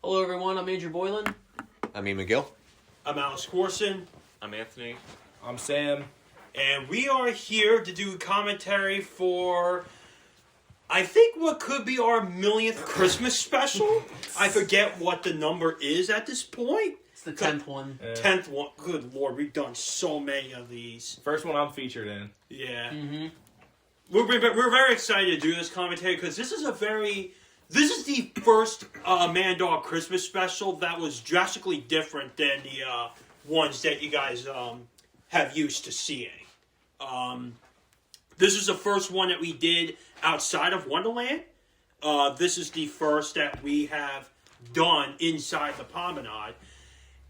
Hello, everyone. I'm Andrew Boylan. I'm Ian McGill. I'm Alex Corson. I'm Anthony. I'm Sam. And we are here to do commentary for, I think, what could be our millionth Christmas special. I forget what the number is at this point. It's the 10th one. 10th one. Good Lord, we've done so many of these. First one I'm featured in. Yeah. Mm-hmm. We're very excited to do this commentary because this is the first Man Dog Christmas special that was drastically different than the ones that you guys have used to seeing. This is the first one that we did outside of Wonderland. This is the first that we have done inside the promenade.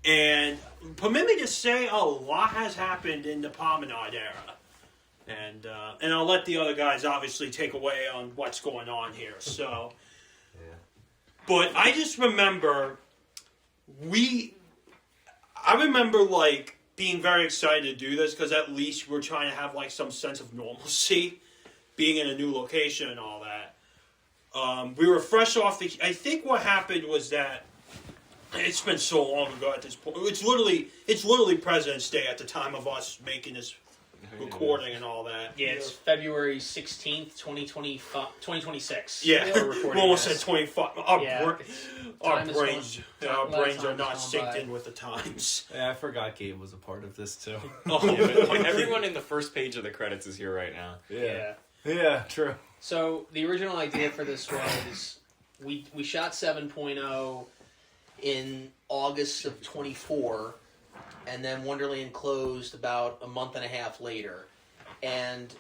And permit me to say a lot has happened in the promenade era. And I'll let the other guys obviously take away on what's going on here. So, Yeah. But I just remember I remember like being very excited to do this because at least we're trying to have like some sense of normalcy, being in a new location and all that. We were fresh off I think what happened was that it's been so long ago at this point. It's literally President's Day at the time of us making this recording and all that. Yeah, it's February 16th, 2026. Yeah, we almost said this. 25. Our brains are not synced in with the times. Yeah, I forgot Gabe was a part of this too. Everyone in the first page of the credits is here right now. Yeah, true. So the original idea for this was we shot 7.0 in August of 24, and then Wonderland closed about a month and a half later. And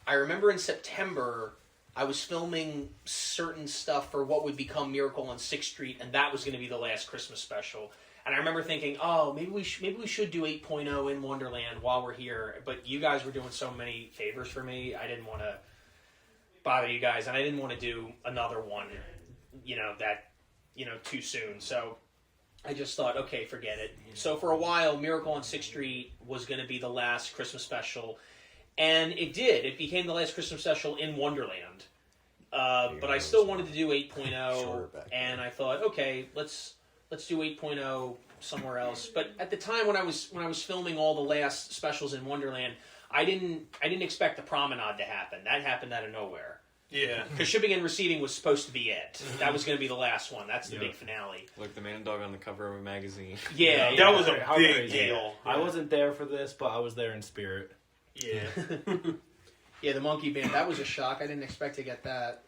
I remember in September, I was filming certain stuff for what would become Miracle on 6th Street, and that was going to be the last Christmas special. And I remember thinking, oh, maybe we should do 8.0 in Wonderland while we're here. But you guys were doing so many favors for me, I didn't want to bother you guys, and I didn't want to do another one, too soon. So I just thought, okay, forget it. So for a while, Miracle on 6th Street was going to be the last Christmas special. And it did. It became the last Christmas special in Wonderland. But I still wanted to do 8.0, and I thought, okay, let's do 8.0 somewhere else. But at the time when I was filming all the last specials in Wonderland, I didn't expect the promenade to happen. That happened out of nowhere. Yeah. Because shipping and receiving was supposed to be it. That was going to be the last one. That's the big finale. Like the Man Dog on the cover of a magazine. Yeah. That was a How big crazy. deal. I wasn't there for this, but I was there in spirit. Yeah. Yeah, the Monkey Band. That was a shock. I didn't expect to get that.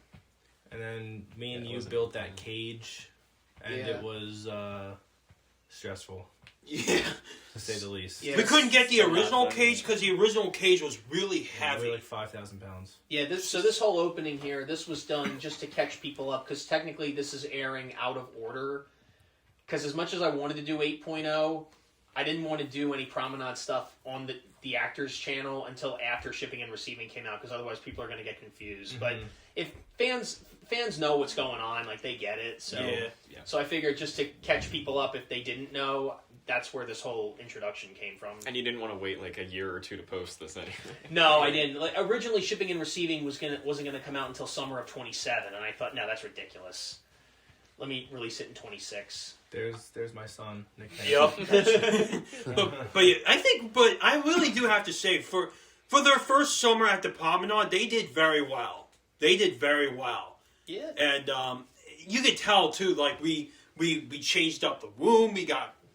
And then me and you built that cage, and it was stressful, Yeah. to say the least. Yeah. We couldn't get the original cage because the original cage was really heavy. Weighed like 5,000 pounds. Yeah, this whole opening here, this was done just to catch people up, because technically this is airing out of order. Because as much as I wanted to do 8.0, I didn't want to do any promenade stuff on the actors channel until after shipping and receiving came out, because otherwise people are going to get confused. Mm-hmm. But if fans know what's going on, like, they get it. So So I figured just to catch people up if they didn't know, that's where this whole introduction came from. And you didn't want to wait like a year or two to post this anyway. No, I didn't. Like, originally, shipping and receiving wasn't going to come out until summer of 27, and I thought, no, that's ridiculous. Let me release it in 26. There's my son, Nick. Yep. but I really do have to say, for their first summer at the promenade, they did very well. Yeah. And you could tell too, like we changed up the room.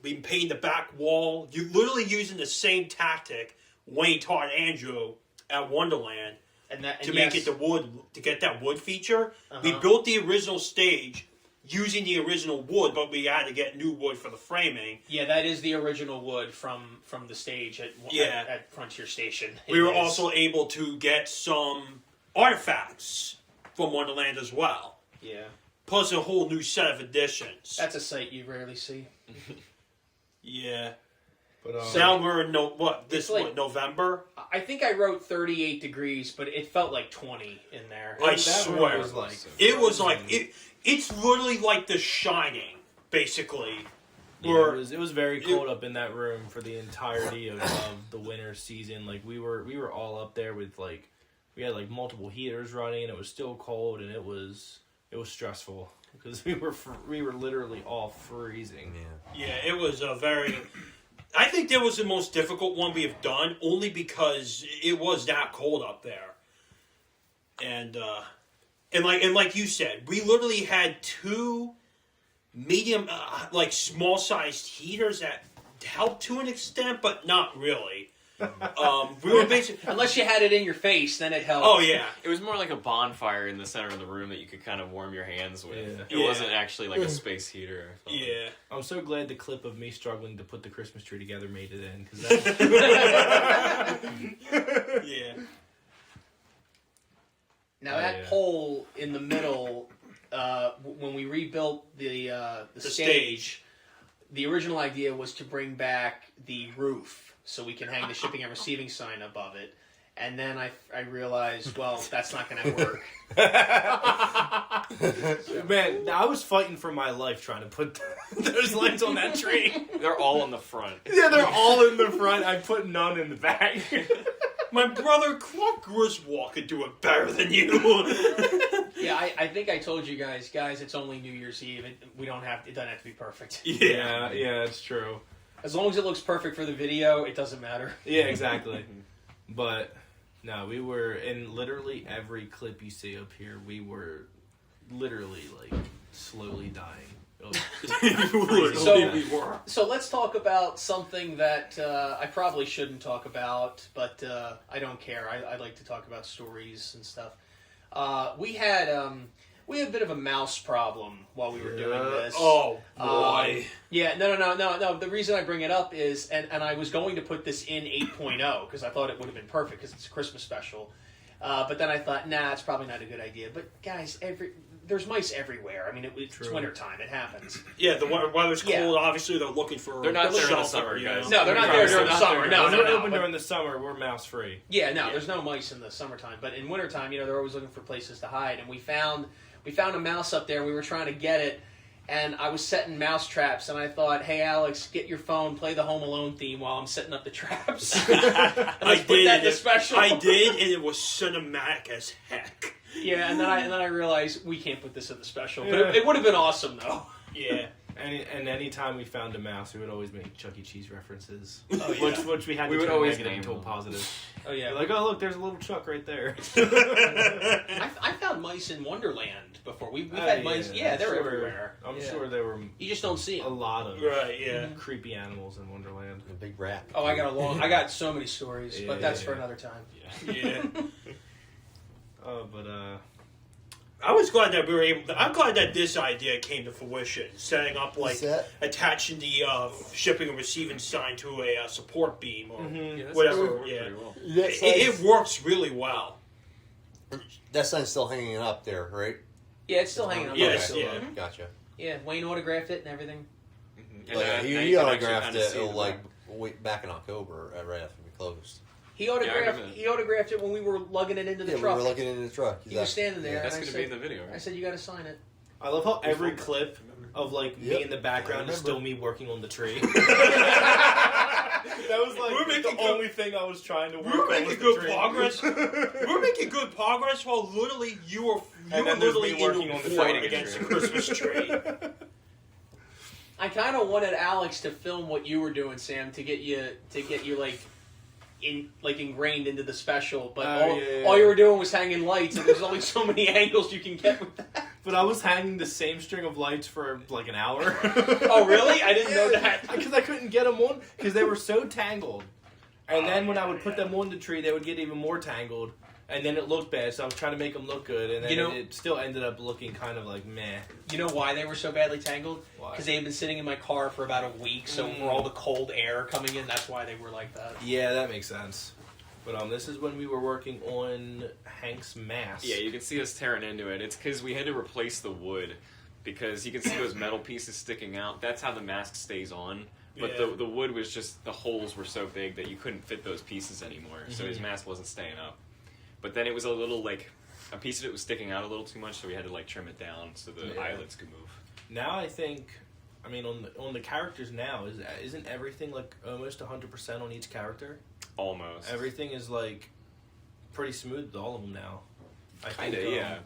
We painted the back wall. You literally using the same tactic Wayne taught Andrew at Wonderland to make it the wood, to get that wood feature. We built the original stage using the original wood, but we had to get new wood for the framing. Yeah, that is the original wood from the stage at Frontier Station. We were also able to get some artifacts from Wonderland as well. Yeah. Plus a whole new set of additions. That's a sight you rarely see. Yeah. But now we're in November? I think I wrote 38 degrees, but it felt like 20 in there. I swear. It was like it's literally like The Shining, basically. Yeah, it was very cold up in that room for the entirety of the winter season. Like we were all up there with we had multiple heaters running, and it was still cold, and it was stressful. because we were literally all freezing. Yeah. Yeah, it was a very. I think that was the most difficult one we have done, only because it was that cold up there, and like you said, we literally had 2 medium, like small sized heaters that helped to an extent, but not really. We were basically. Unless you had it in your face, then it helped. Oh yeah. It was more like a bonfire in the center of the room that you could kind of warm your hands with. Yeah. It wasn't actually like a space heater. I felt like. Yeah. I'm so glad the clip of me struggling to put the Christmas tree together made it in, because Yeah. Now that yeah. hole in the middle, when we rebuilt the stage, the original idea was to bring back the roof so we can hang the shipping and receiving sign above it. And then I realized, well, that's not going to work. Man, I was fighting for my life trying to put those lights on that tree. They're all in the front. Yeah, they're all in the front. I put none in the back. My brother Clark Griswold could do it better than you. Yeah, I think I told you guys, it's only New Year's Eve. It doesn't have to be perfect. Yeah, it's true. As long as it looks perfect for the video, it doesn't matter. Yeah, exactly. But no, we were in literally every clip you see up here. We were literally like slowly dying. We were. So let's talk about something that I probably shouldn't talk about, but I don't care. I like to talk about stories and stuff. We had a bit of a mouse problem while we were doing this. Oh boy. Yeah, no. The reason I bring it up is, and I was going to put this in 8.0 because I thought it would have been perfect because it's a Christmas special. But then I thought, nah, it's probably not a good idea. But guys, there's mice everywhere. I mean, it's wintertime. It happens. Yeah, the weather's cold. Yeah. Obviously, they're looking for. They're not there in the shelter, summer, you guys. know? No, they're not there during the summer. No, When no, we're no. open But- during the summer, we're mouse free. Yeah, no, there's no mice in the summertime, but in wintertime, they're always looking for places to hide. And we found a mouse up there. We were trying to get it, and I was setting mouse traps. And I thought, hey, Alex, get your phone, play the Home Alone theme while I'm setting up the traps. I put did. that in the special. I did, and it was cinematic as heck. Yeah, and then I realized we can't put this in the special, but Yeah. it would have been awesome though. Yeah. And anytime we found a mouse, we would always make Chuck E. Cheese references. Oh, yeah. Which we had We to would turn always negative name into a them. positive. Oh yeah, Like, oh look, there's a little Chuck right there. I found mice in Wonderland before. We've had mice. Yeah, I'm they're sure- everywhere. I'm Yeah. sure there were You just don't see a them. lot of Right. Yeah. creepy animals in Wonderland. A big rat. Oh, I got so many stories, but that's for Yeah. another time. Yeah. But I was glad that we were able. I'm glad that this idea came to fruition. Setting up attaching the shipping and receiving sign to a support beam or Yeah, that's whatever. worked Yeah. pretty well. It works really well. That sign's still hanging up there, right? Yeah, it's still hanging on. Yes, Okay. yeah. Gotcha. Yeah, Wayne autographed it and everything. And Like, now he you can actually autographed kinda it see the like back. back in October, right after we closed. He I autographed. remember that. He autographed it when we were lugging it into the Yeah, truck. we were looking in the truck. He was standing there. That's and going I to be in said, the video, I right? said, "You got to sign it." I love how every Before- clip of like me Yep. in the background I is still remember. me working on the tree. That was like We're making the good- only thing I was trying to work We were on making was the good tree. progress. We were making good progress while literally you were And then there's literally me working in on the the war fighting against tree. the Christmas tree. I kind of wanted Alex to film what you were doing, Sam, to get you like ingrained into the special. But Oh, all you were doing was hanging lights, and there's only so many angles you can get with that. But I was hanging the same string of lights for like an hour. Oh, really? I didn't know that. Because I couldn't get them on because they were so tangled. And then when I would put them on the tree, they would get even more tangled. And then it looked bad, so I was trying to make them look good. And then it still ended up looking kind of like meh. You know why they were so badly tangled? Why? Because they had been sitting in my car for about a week, so for all the cold air coming in, that's why they were like that. Yeah, that makes sense. But this is when we were working on Hank's mask. Yeah, you can see us tearing into it. It's because we had to replace the wood because you can see those metal pieces sticking out. That's how the mask stays on. But Yeah. the wood was just, the holes were so big that you couldn't fit those pieces anymore. So his mask wasn't staying up. But then it was a little, a piece of it was sticking out a little too much, so we had to, trim it down so the eyelets could move. Now I think, on the characters now, isn't everything almost 100% on each character? Almost. Everything is pretty smooth with all of them now. I think, Kinda, yeah.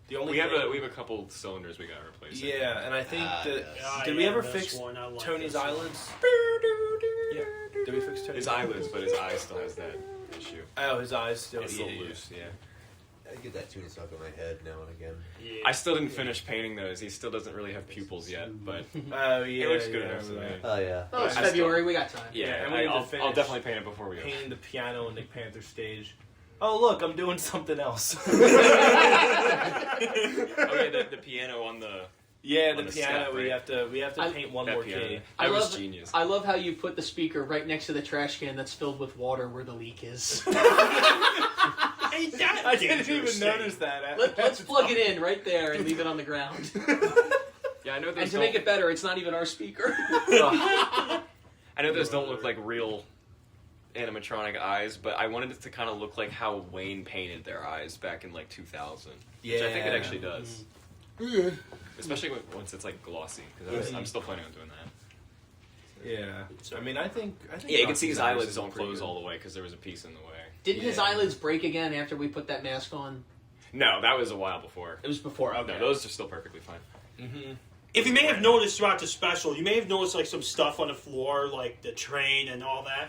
The only We have thing, a couple cylinders we got to replace. yeah, and I think that Yeah, did we yeah, ever this fix one, I like Tony's this one. eyelids? Yeah. Did we fix Tony's His eyelids, but his eye still has that issue. Oh, his eyes still. It's a little yeah. loose, yeah. I get that tuning stuck in my head now and again. Yeah. I still didn't finish painting those. He still doesn't really have pupils yet, but Oh yeah. it looks good yeah, enough to me. right. Oh yeah. Oh, it's I February. We got time. Yeah, and we need to I'll finish definitely paint it before we go. Painting the piano on Nick Panther stage. Oh look, I'm doing something else. Oh yeah, the piano on the Yeah, On the the piano. step, We right? have to I- paint one that more piano. key. That was love, genius. I love how you put the speaker right next to the trash can that's filled with water where the leak is. Ain't that I didn't dangerous even thing? notice that. Let's plug it in right there and leave it on the ground. Yeah, I know those And to make it better, it's not even our speaker. I know those don't look like real animatronic eyes, but I wanted it to kind of look like how Wayne painted their eyes back in like 2000, which I think it actually does. Especially once it's like glossy, because I'm still planning on doing that. Yeah, I mean, I think. Yeah, you can see his Roxy's eyelids don't pretty close good. all the way because there was a piece in the way. Didn't his Yeah. eyelids break again after we put that mask on? No, that was a while before. It was before. Okay. No, those are still perfectly fine. Mm-hmm. If you may have noticed throughout the special, you may have noticed like some stuff on the floor, like the train and all that.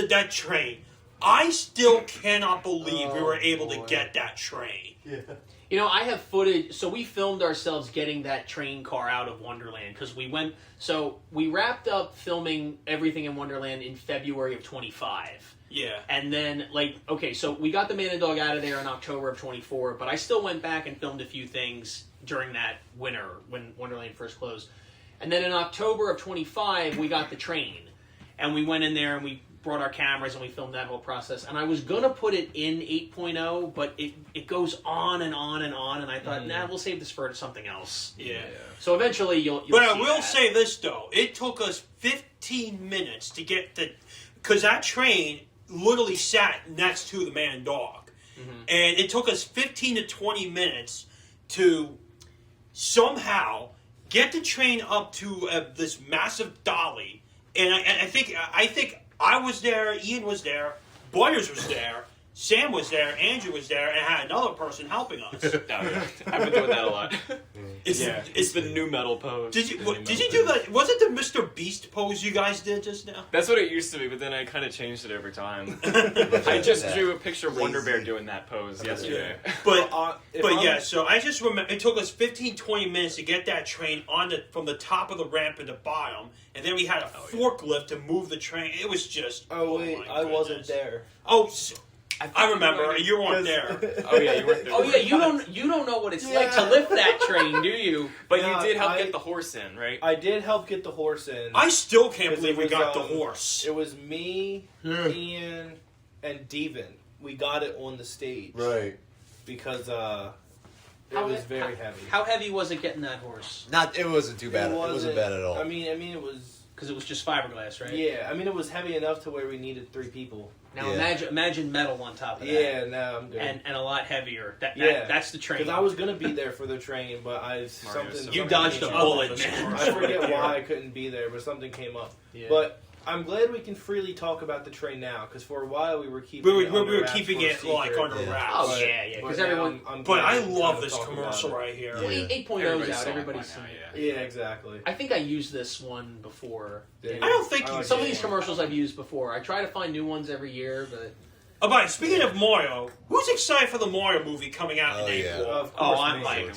That train. I still cannot believe we were able to get that train. You know, I have footage. So we filmed ourselves getting that train car out of Wonderland because we went. So we wrapped up filming everything in Wonderland in February of 25. Yeah. And then, okay, so we got the man and dog out of there in October of 24, but I still went back and filmed a few things during that winter when Wonderland first closed. And then in October of 25, we got the train. And we went in there and we brought our cameras and we filmed that whole process. And I was going to put it in 8.0, but it goes on and on and on. And I thought, nah, we'll save this for something else. Yeah. So eventually you'll But I see will that. say this, though. It took us 15 minutes to get because that train literally sat next to the man and dog. And it took us 15 to 20 minutes to somehow get the train up to this massive dolly. And I think I was there, Ian was there, Boyers was there, Sam was there, Andrew was there, and I had another person helping us. Oh, yeah. I've been doing that a lot. It's the new metal pose. Did you do that? Was it the Mr. Beast pose you guys did just now? That's what it used to be, but then I kind of changed it every time. I just drew a picture of Wonder Bear doing that pose yesterday. But If but I'm- yeah, so I just remember it took us 15, 20 minutes to get that train from the top of the ramp to the bottom, and then we had a forklift to move the train. It was just Oh wait, my I wasn't goodness. there. Oh, I remember you weren't 'Cause- there. Oh yeah, you weren't there. Oh yeah, you don't know what it's like to lift that train, do you? But Yeah, you did help I- get the horse in, right? I did help get the horse in. I still can't Because believe it we was, got the horse. It was me, Ian, and Devin. We got it on the stage Right. because it was very heavy. How heavy was it getting that horse? It wasn't too bad. It wasn't bad at all. I mean, it was. Because it was just fiberglass, right? Yeah, I mean, it was heavy enough to where we needed 3 people. Now Yeah. imagine metal on top of that. Yeah, no, I'm good. And a lot heavier. Yeah. That's the train. Because I was gonna be there for the train, but Mario's so You something dodged a came up. bullet, man. I forget why I couldn't be there, but something came up. Yeah. But I'm glad we can freely talk about the train now, because for a while we were keeping We it were under wraps keeping for a it like secret. under Yeah. wraps. Oh, But- yeah, but because now everyone. I'm But glad I we can love kind of this talk about commercial it. right here. Yeah. 8.0's Everybody out. saw it by Everybody's now, seen it. yeah. Yeah, exactly. I think I used this one before. Yeah. I don't think I you like Some it. of these commercials I've used before. I try to find new ones every year, but Oh, but speaking of Mario, who's excited for the Mario movie coming out Oh, in yeah. April? Of course, I'm me. like,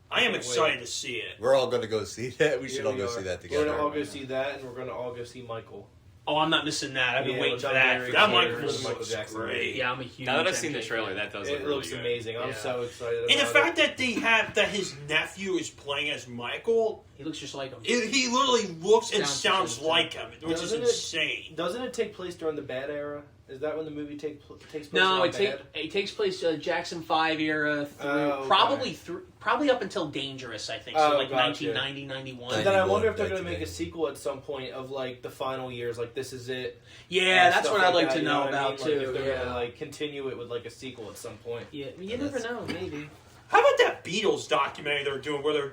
I am Can't excited to see it. We're all going to go see that. We should Yeah, all we go are. see that We're together. gonna all go see that, and we're gonna all go see Michael. oh, I'm not missing that. I've been Yeah, waiting which for I'm that. very For That excited Michael for years. the Michael looks Jackson great. movie. Yeah, I'm a huge. Now that I've seen the MJ trailer, fan. that does It look really looks good. amazing. I'm Yeah. so excited. And the about fact it. that they have that his nephew is playing as Michael, He looks just like him. he literally looks and Sounds sounds the like him, which is Doesn't it- insane. Doesn't it take place during the bad era? Is that when the movie takes place? No, in it bad? takes place Jackson 5 era through Oh, okay. probably up until Dangerous, I think. Oh, So like gotcha. 1990, 91. And then I 91, wonder if they're going to make a 1990. sequel at some point of like the final years, like this is it. Yeah, and that's stuff what I'd like that, to you know what I about mean? Like, too. if they're Yeah. gonna like continue it with like a sequel at some point. Yeah, you never know. Maybe. How about that Beatles documentary they're doing, where they're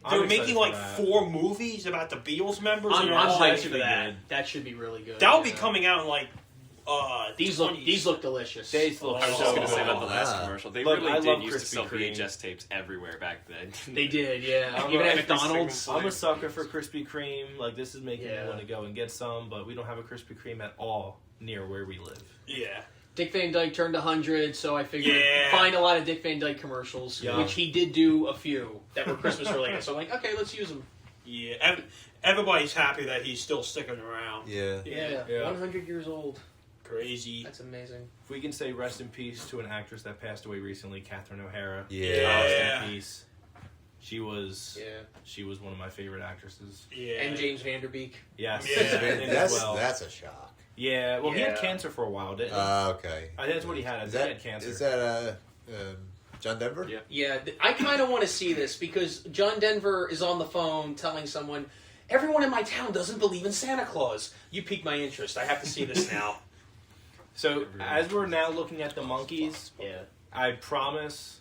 I'm making excited like for that. 4 movies about the Beatles members? I'm and all hyped that? for that. That should be really good. That'll be yeah. coming out in like These look delicious. They look I was so just gonna say good. about the last Wow. commercial. They Look, really I did love used to Krispy sell Kreme. VHS tapes everywhere back then. They did, yeah. I'm Even a- at every McDonald's. single I'm a sucker for Krispy Kreme. Like, this is making Yeah. me want to go and get some, but we don't have a Krispy Kreme at all near where we live. Yeah. Dick Van Dyke turned 100, so I figured Yeah. find a lot of Dick Van Dyke commercials, Yeah. which he did do a few that were Christmas related. So I'm like, okay, let's use them. Yeah. Everybody's happy that he's still sticking around. Yeah. Yeah. 100 years old. Crazy. That's amazing. If we can say rest in peace to an actress that passed away recently, Catherine O'Hara. Yeah. Rest Yeah. in peace. She was Yeah. one of my favorite actresses. Yeah. And James Vanderbeek. Yes. Yeah. him as well. That's a shock. Yeah, well, he had Yeah. cancer for a while, didn't he? Okay. I think that's what he had. I Is think he that had cancer. is that John Denver? Yeah. Yeah, I kind of want to see this because John Denver is on the phone telling someone, everyone in my town doesn't believe in Santa Claus. You piqued my interest. I have to see this now. So, as we're now looking at the monkeys, Yeah. I promise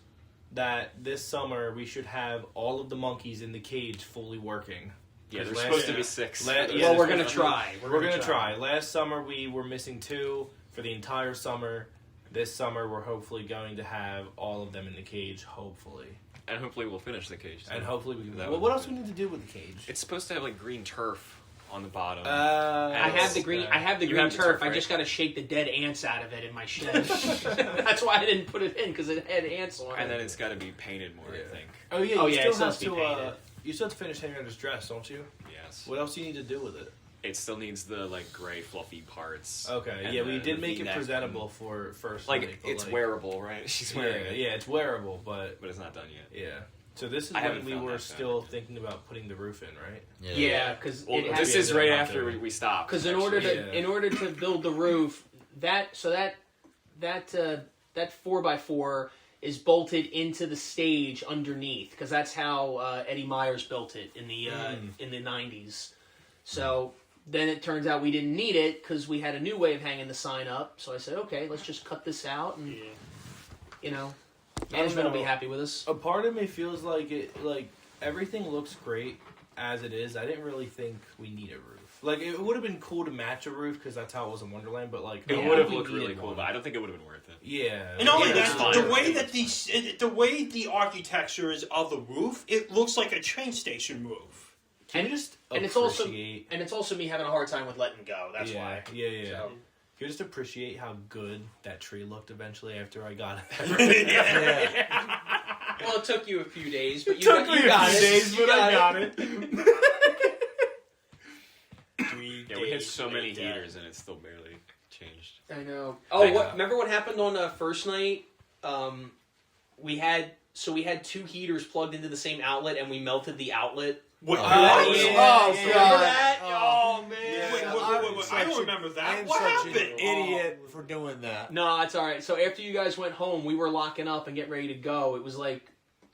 that this summer we should have all of the monkeys in the cage fully working. Yeah, there's Last- supposed to yeah. be 6. La- Well, yeah, we're there's gonna try. We're gonna try. Last summer we were missing 2 for the entire summer. This summer we're hopefully going to have all of them in the cage. Hopefully, And hopefully we'll finish the cage. and hopefully we can. That Well, would what be else good. we need to do with the cage? It's supposed to have like green turf on the bottom. I have the green. I have the You green have the turf. turf, I right? just got to shake the dead ants out of it in my shed. That's why I didn't put it in because it had ants on it. and then it's got to be painted more, Yeah. I think. Oh yeah, Oh, you yeah, still it still have has to be to. painted. You still have to finish hanging on his dress, don't you? Yes. What else do you need to do with it? It still needs the like gray fluffy parts. Okay, and yeah, we the did make it V-neck presentable for first. Like night, but, it's like, wearable, right? She's wearing Yeah, it, yeah, it's wearable, but but it's not done yet. yeah. So this is I when haven't we found were that still fabric. thinking about putting the roof in, right? yeah, because Well, it this has is right out after there. we stopped. because in order to actually, yeah. in order to build the roof, that 4x4 is bolted into the stage underneath because that's how Eddie Myers built it in the 90s. So then it turns out we didn't need it because we had a new way of hanging the sign up. So I said, okay, let's just cut this out and management will be know. happy with us. A part of me feels like everything looks great as it is. I didn't really think we need a roof. Like it would have been cool to match a roof because that's how it was in Wonderland. But like It I would have don't looked think we really needed cool, one. but I don't think it would have been worth it. Yeah, And not only Yeah, that, it's the fine. way that the way the architecture is of the roof, it looks like a train station roof. Can you just and it's also appreciate? and it's also me having a hard time with letting go. That's yeah, why. Yeah. So. Can you just appreciate how good that tree looked eventually after I got it? Yeah. Well, it took you a few days, but you took got, me you a got few it. days, You but I got it. Yeah, we had so many heaters and it still barely changed. I know. Oh, I what? know. Remember what happened on first night? We had 2 heaters plugged into the same outlet, and we melted the outlet. What? Oh, what? yeah. Oh, Yeah. remember that? Oh, Oh man! Yeah, Wait, I don't remember that. I'm What such happened? an idiot for doing that. No, it's all right. So after you guys went home, we were locking up and getting ready to go. It was like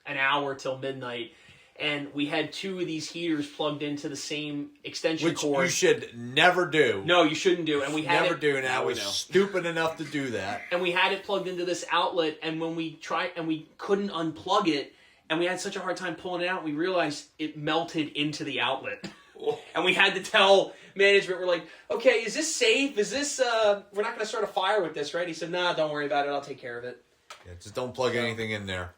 an hour till midnight, and we had 2 of these heaters plugged into the same extension Which cord. you should never do. No, you shouldn't do. And we had Never it, do, and I Now we was know. stupid enough to do that. and we had it plugged into this outlet, and when we tried and we couldn't unplug it, and we had such a hard time pulling it out, we realized it melted into the outlet. And we had to tell management, we're like, okay, is this safe? Is this, we're not going to start a fire with this, right? He said, nah, don't worry about it. I'll take care of it. Yeah, just don't plug anything in there.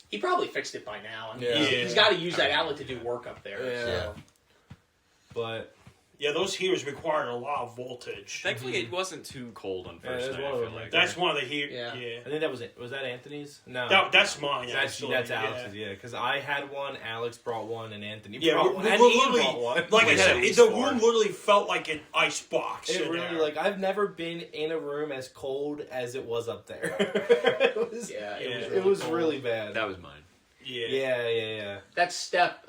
He probably fixed it by now. I mean, Yeah. he's got to use that outlet to do work up there. Yeah. So. But Yeah, those heaters required a lot of voltage. Thankfully, it wasn't too cold on first there's night. one I of feel them like. right That's one of the heaters. Yeah. Yeah. I think that was it. Was that Anthony's? No, That's mine. That's actually. Alex's. Yeah, because I had one, Alex brought one, and Anthony Yeah, brought we're, one, we're and Ian literally, brought one. like I We had said, at least the 4. room literally felt like an ice box. It in really there. like I've never been in a room as cold as it was up there. it was, Yeah, Yeah. it was cold. really bad. That was mine. Yeah. That step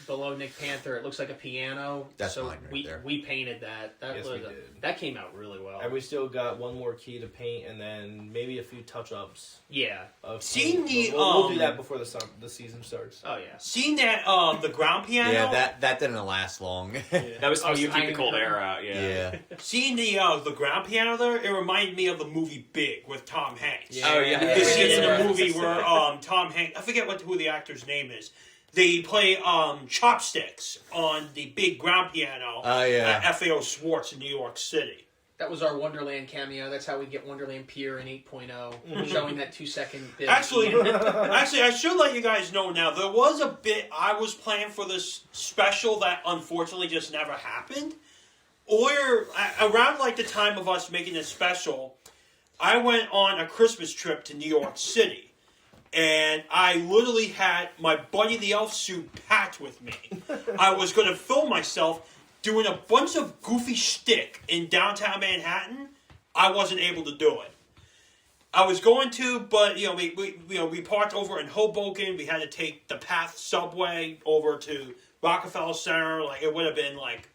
below Nick Panther, it looks like a piano. That's so mine right we, there. We painted that. That Yes, was we did. That came out really well. And we still got one more key to paint, and then maybe a few touch-ups. Yeah. Of Seen paint. the, we'll do um, that before the season starts. Oh yeah. Seeing that the ground piano. Yeah, that didn't last long. That was supposed you to keep hanging the cold the air out. yeah. Seeing the ground piano there, it reminded me of the movie Big with Tom Hanks. Yeah. Oh yeah. The Yeah. scene in the Yeah. movie where Tom Hanks, I forget who the actor's name is. They play chopsticks on the big ground piano Oh, yeah. at FAO Schwartz in New York City. That was our Wonderland cameo. That's how we get Wonderland Pier in 8.0, showing that 2-second bit. Actually, I should let you guys know now. There was a bit I was planning for this special that unfortunately just never happened. Or around like the time of us making this special, I went on a Christmas trip to New York City. And I literally had my Buddy the Elf suit packed with me. I was going to film myself doing a bunch of goofy shtick in downtown Manhattan. I wasn't able to do it. I was going to, but we parked over in Hoboken. We had to take the Path subway over to Rockefeller Center. Like it would have been like,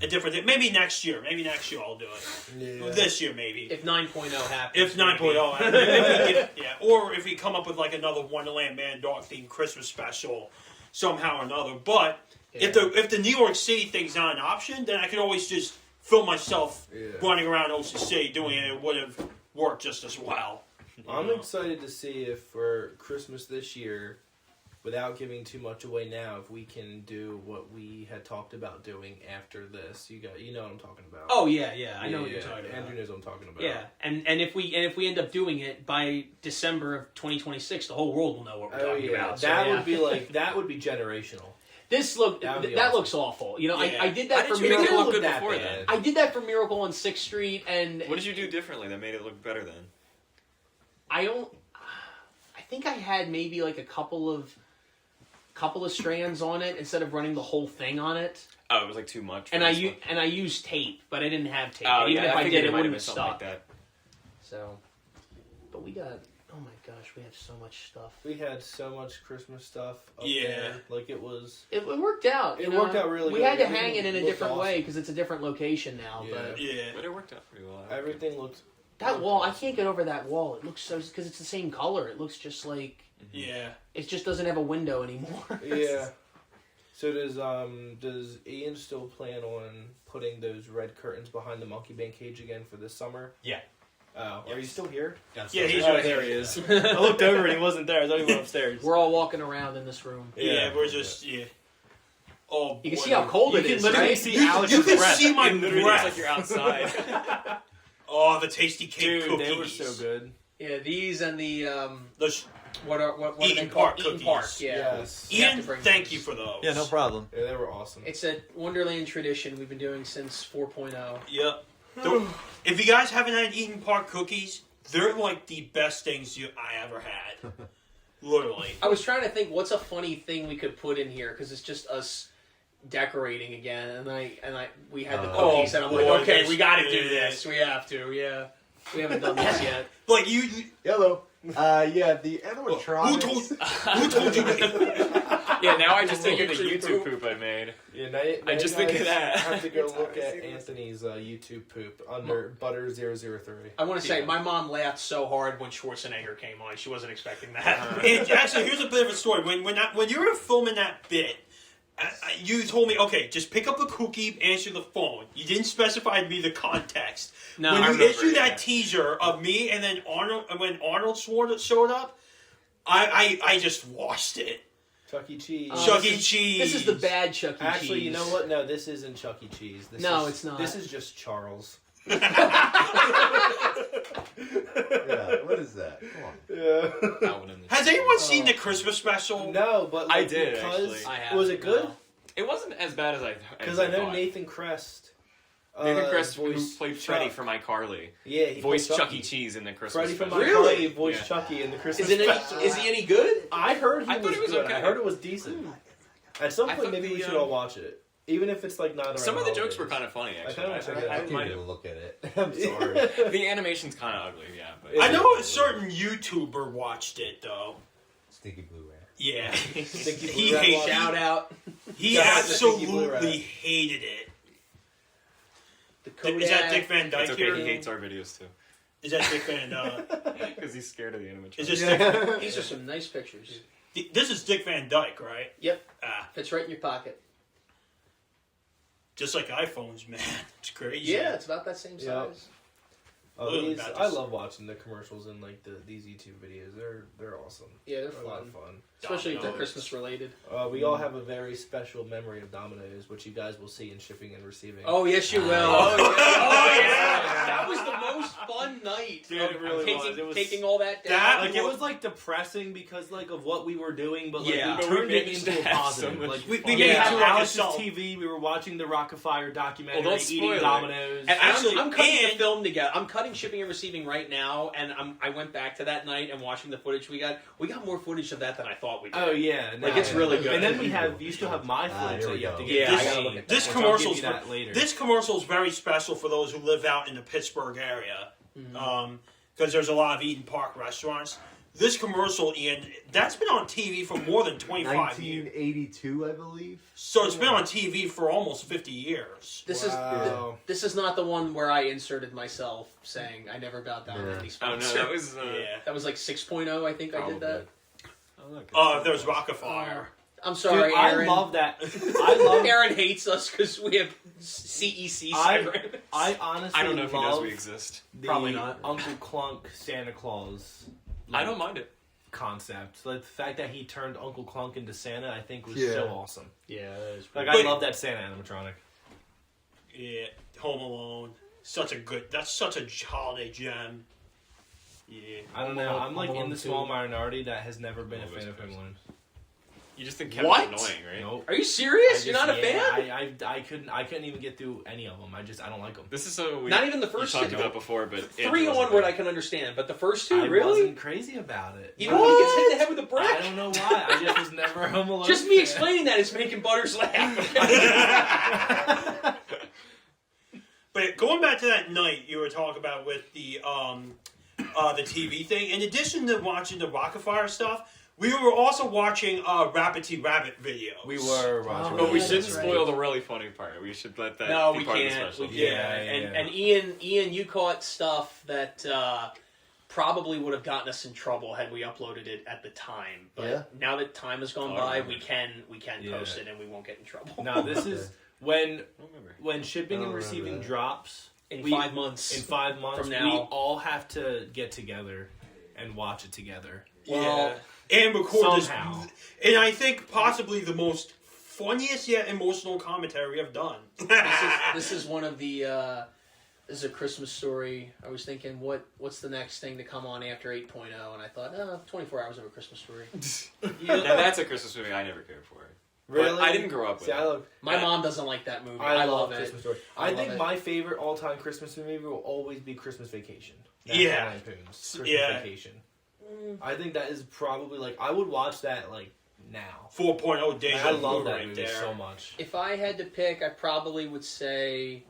a different thing. Maybe next year. Maybe next year I'll do it. Yeah. This year maybe. If 9.0 happens. If 9.0 happens. Or if we come up with like another Wonderland Man Dog themed Christmas special somehow or another. But if the New York City thing's not an option, then I could always just film myself running around Ocean City doing it. It would have worked just as well. I'm excited to see if for Christmas this year, without giving too much away now, if we can do what we had talked about doing after this. You know what I'm talking about. Oh yeah, I know what you're talking about. Andrew knows what I'm talking about. Yeah, and if we end up doing it by December of 2026, the whole world will know what we're talking about. So, that would be generational. That looks awful. I did that for How did you make it Miracle. look good before then? I did that for Miracle on 6th Street, and What did you do differently that made it look better then? I think I had maybe like a couple of strands on it instead of running the whole thing on it. Oh, it was like too much. And I used tape, but I didn't have tape. Oh, Even if I did, it wouldn't have something stuck. like that. So, but we got. Oh my gosh, we have so much stuff. We had so much Christmas stuff up there. Like it was... It worked out. It worked out really we good. had to hang it in a different awesome. way because it's a different location now. But it worked out pretty well. Everything looked... That wall, I can't get over that wall. It looks so... Because it's the same color. It looks just like... Yeah. It just doesn't have a window anymore. Yeah. So does Ian still plan on putting those red curtains behind the monkey bank cage again for this summer? Yeah. Oh, are you still here? Yeah, he's Oh, right there he is. I looked over and he wasn't there. I thought he went upstairs. We're all walking around in this room. Yeah, we're just Oh, you can see how cold it is, literally right? see Alex's you can breath. see my It literally breath. looks like you're outside. Oh, the tasty cake Dude, cookies. they were so good. Yeah, these and the Those what are Eaton they called? Park Eaton cookies. Park. Yeah. Yes. You have Ian, to bring thank those. you for those. Yeah, no problem. Yeah, they were awesome. It's a Wonderland tradition we've been doing since 4.0. Yep. If you guys haven't had Eaton Park cookies, they're like the best things I ever had. Literally. I was trying to think what's a funny thing we could put in here because it's just us decorating again, and we had the cookies, and I'm like, boy, okay, we got to do this this. We have to. Yeah, we haven't done this yet. Like you Hello. Yeah, the who animatronics. told you? Yeah, now I just think of the YouTube poop I made. Yeah, now I just think of guys that. have to go look at Anthony's YouTube poop under Butter003. I want to say my mom laughed so hard when Schwarzenegger came on. She wasn't expecting that. And actually, here's a bit of a story. When you were filming that bit, you told me, okay, just pick up the cookie, answer the phone. You didn't specify to me the context. No, when I you remember, issued yeah. that teaser of me and then Arnold, when Arnold showed up, I just lost it. Chuck E. Cheese. Chuck E. Cheese. This is the bad Chuck E. Cheese. Actually, you know what? No, this isn't Chuck E. Cheese. It's not. This is just Charles. Yeah, what is that? Come on. Yeah. That one in the Has anyone seen the Christmas special? No, but I like, did, because actually. I haven't, was it good? no. It wasn't as bad as I Because I know thought. Nathan Crest. Nathan Crest, who voiced played Freddy Chuck. from iCarly, Yeah, he voiced played Chuck E. Cheese in the Christmas Freddy from special. Really? iCarly voiced Yeah. Chucky in the Christmas Is special. he any good? I heard I thought it was good. okay. I heard it was decent. At some I point, thought maybe we the, should all watch it. Even if it's like not Some of around the jokes were holidays. kind of funny, actually. kinda check it I out. didn't I mind can't it. even look at it. I'm sorry. The animation's kind of ugly, yeah. But I know a certain YouTuber watched it though. Stinky Blue Rat. Yeah, Stinky he Blue Rat hated. watch- Shout out. He Shout out to Stinky Blue Rat. absolutely hated it. The Kodak. Is that Dick Van Dyke it's okay, here? he hates our videos too. Is that Dick Van? Because he's scared of the animatronics. Is this Dick? These are some nice pictures. This is Dick Van Dyke, right? Yep. Ah, Fits right in your pocket. just like iPhones, man. It's crazy. Yeah, it's about that same size. Yep. Oh, Literally these, about I this. love watching the commercials and like these YouTube videos. They're awesome. Yeah, they're They're a lot fun. of fun. especially if they're Domino's. Christmas related. We all have a very special memory of Domino's, which you guys will see in shipping and receiving. Oh yes, you will. Oh, That was the most fun night. Dude, it really taking, was. It was taking all that down. That- Like, it was like depressing because like of what we were doing, but like Yeah. we But we turned it managed into to a have so positive. much Like We fun. made it had to like a Alex's song. TV. We were watching the Rockefeller documentary, Well, don't eating spoil it. Domino's. And Actually, I'm cutting and- the film together. I'm cutting shipping and receiving right now, and I went back to that night and watching the footage we got. We got more footage of that than I thought we did. Oh yeah, Like, it's really good. And then you still have my footage here that we you have to go. get. Yeah, to I gotta see, look at This which I'll give commercial's you that later. This commercial is very special for those who live out in the Pittsburgh area, because there's a lot of Eden Park restaurants. This commercial, Ian, that's been on TV for more than 25 years. 1982, I believe. So it's been on TV for almost 50 years. This Wow. is not the one where I inserted myself saying I never got down Yeah. any Oh sponsor. no, that was Yeah. That was like 6.0, I think I did that. There's Rockefeller. I'm sorry, Dude, Aaron. I love that. I love. Aaron hates us because we have CEC sirens. I honestly I don't know if he knows love we exist. the Probably not. Uncle Clunk Santa Claus. I don't mind it. Concept. Like the fact that he turned Uncle Clunk into Santa, I think was Yeah. so awesome. Yeah, that is Like But- I love that Santa animatronic. Yeah, Home Alone. That's such a holiday gem. Yeah. I don't know. I'm like Home in Alone the 2. small minority that has never been a Always fan of Home best. Alone. You just think Kevin's What? annoying, right? Nope. Are you serious? I You're just- not a yeah, fan? I couldn't even get through any of them. I don't like them. This is so weird. Not even the You first talked two. about before, but Three Andrew wasn't onward there. I can understand, but the first two, I really? wasn't crazy about it. Even when he gets hit in the head with a I brick? don't know why. I just was never a Home Alone. Just me fan. explaining that is making Butters laugh. But going back to that night you were talking about with the TV thing, in addition to watching the Rockefeller stuff, we were also watching Rabbity Rabbit videos. We were watching. But we Yeah, shouldn't that's spoil right. the really funny part. We should let that No, be we part of the can't. special. We Yeah, can't. yeah. And Ian, you caught stuff that probably would have gotten us in trouble had we uploaded it at the time. But Yeah. now that time has gone Oh, I by, remember. we can Yeah. post it and we won't get in trouble. Now this is when I don't remember. shipping I and don't receiving remember that. drops in we- 5 months. in 5 months. From now. We all have to get together and watch it together. Yeah. And record Somehow. this. And I think possibly the most funniest yet emotional commentary I've done. This is one of the. This is a Christmas story. I was thinking, what's the next thing to come on after 8.0? And I thought, 24 hours of a Christmas story. Now that's a Christmas movie I never cared for. Really? I didn't grow up with See, it. I love. My mom doesn't like that movie. I love it. Christmas Story. I I love think it. my favorite all-time Christmas movie will always be Christmas Vacation. Yeah. Lampoon's Christmas Yeah. Vacation. I think that is probably like I would watch that like now. 4.0 deja I vu love that right movie there. so much. If I had to pick, I probably would say.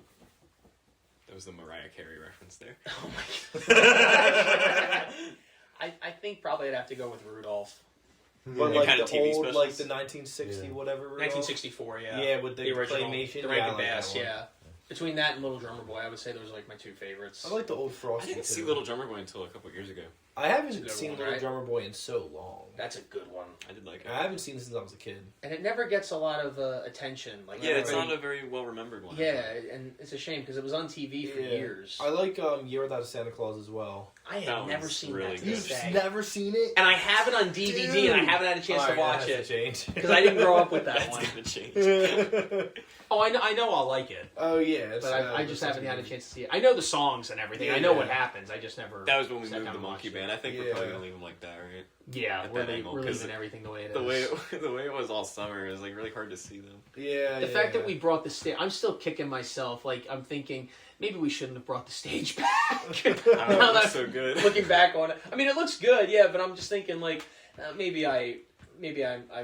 That was the Mariah Carey reference there. Oh my god. I think probably I'd have to go with Rudolph. But Any like kind the of TV old, specials? like the 1960 Yeah. whatever. Rudolph. 1964, yeah. Yeah, with the original, claymation. the Yeah, I Rankin like that Bass, one. yeah. Between that and Little Drummer Boy, I would say those are like my two favorites. I like the old I Frosty. didn't see too. Little Drummer Boy until a couple years ago. I It's a haven't good seen one, Little right? Drummer Boy in so long. That's a good one. I did like it. I haven't seen it since I was a kid. And it never gets a lot of attention. Like Yeah, it's everybody- not a very well remembered one. Yeah, and it's a shame because it was on TV for Yeah. years. I like Year Without a Santa Claus as well. I That had never one's seen really that to good. this day. never seen it? And I have it on DVD, and I haven't had a chance to watch it Change. because I didn't grow up with that That's one. gonna change. Oh, I know I'll like it, Oh yeah, but I just haven't had a chance to see it. I know the songs and everything. I know what happens. I just never. That was when we sat moved down the and monkey watched band. it. I think we're Yeah. probably gonna leave them like that, right? Yeah, at we're, that angle, we're 'cause leaving everything the way it is. The way it was all summer, it was like really hard to see them. Yeah. The fact that we brought the stage, I'm still kicking myself. Like I'm thinking maybe we shouldn't have brought the stage back. I don't know, Now it that was so good. looking back on it, I mean it looks good, yeah. But I'm just thinking like maybe I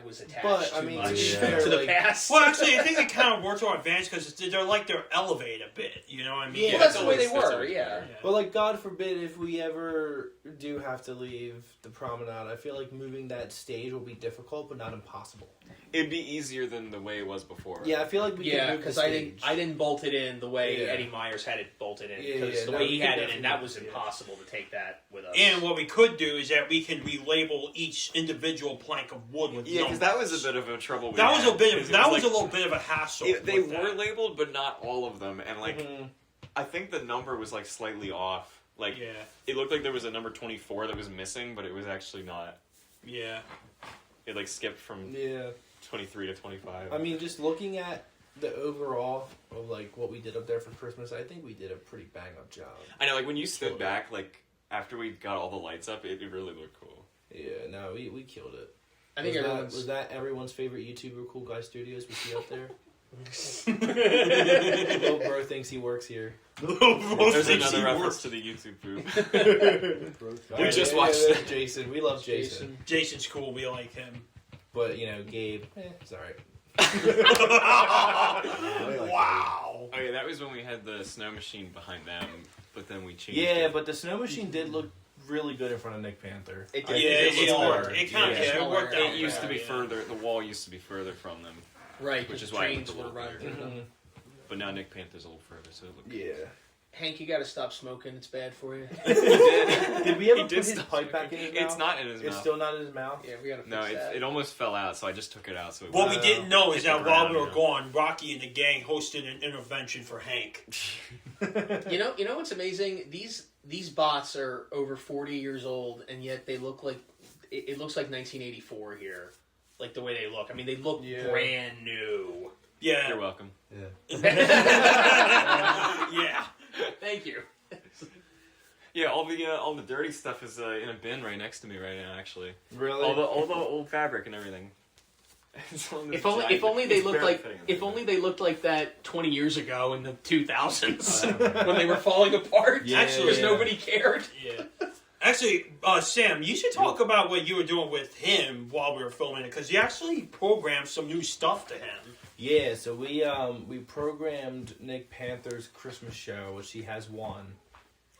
was attached But, I too mean, much yeah. to the like- past. Well, actually, I think it kind of worked to our advantage because they're like they're elevated a bit. You know what I mean? Yeah, Well, that's the way always- they that's were, always yeah. better. But like, God forbid, if we ever do have to leave the promenade, I feel like moving that stage will be difficult, but not impossible. It'd be easier than the way it was before. Yeah, I feel like we Yeah, can move because the I stage. didn't bolt it in the way Yeah. Eddie Myers had it bolted in. Yeah, Because yeah, the no, way we he can had it in, definitely that was yeah. impossible to take that with us. And what we could do is that we can relabel each individual plank of wood with Yeah, because numbers. that was a bit of a trouble. That was a bit. 'cause it That was like- a little bit of a hassle. They with were that. labeled, but not all of them, and like Mhm. I think the number was like slightly off. Like Yeah, it looked like there was a number 24 that was missing, but it was actually not. yeah. It like skipped from Yeah. 23 to 25. I mean, just looking at the overall of like what we did up there for Christmas, I think we did a pretty bang up job. I know, like when you stood Killed it. back, like after we got all the lights up, it really looked cool. Yeah, no, we killed it. I think Was that everyone's favorite YouTuber, Cool Guy Studios? Was he up there? Little bro thinks he works here. There's another reference to the YouTube poop. We just watched there's it. Jason. We love Jason. Jason's cool. We like him. But, you know, Gabe, it's alright. Wow. Oh yeah, that was when we had the snow machine behind them, but then we changed Yeah, it. but the snow machine did look really good in front of Nick Panther. It I did. think Yeah, looked it worked. better. It kind of Yeah. it worked out. It used to be yeah. further, the wall used to be further from them, Right, which because is why it trains looked a would little run weird. through them. Mhm. But now Nick Panther's a little further, so it looked good. Yeah. Hank, you got to stop smoking. It's bad for you. Did we ever He put did his stop pipe back in his It's mouth? not in his It's mouth. still not in his mouth? Yeah, we got to fix No, that. it almost fell out, so I just took it out. So it What was, we didn't know is hit the that while we ground, were gone, Rocky and the gang hosted an intervention for Hank. You know what's amazing? These bots are over 40 years old, and yet they look like it looks like 1984 here, like the way they look. I mean, they look brand new. Yeah. You're welcome. Yeah. Thank you. Yeah, all the dirty stuff is in a bin right next to me right now. Actually, Really? all the old fabric and everything. It's on this If only they it's looked barely like fitting in if there. only they looked like that 20 years ago in the 2000s when they were falling apart. Yeah, because yeah. nobody cared. Yeah. Actually, Sam, you should talk about what you were doing with him while we were filming it, because you actually programmed some new stuff to him. Yeah, so we programmed Nick Panther's Christmas show, which he has one.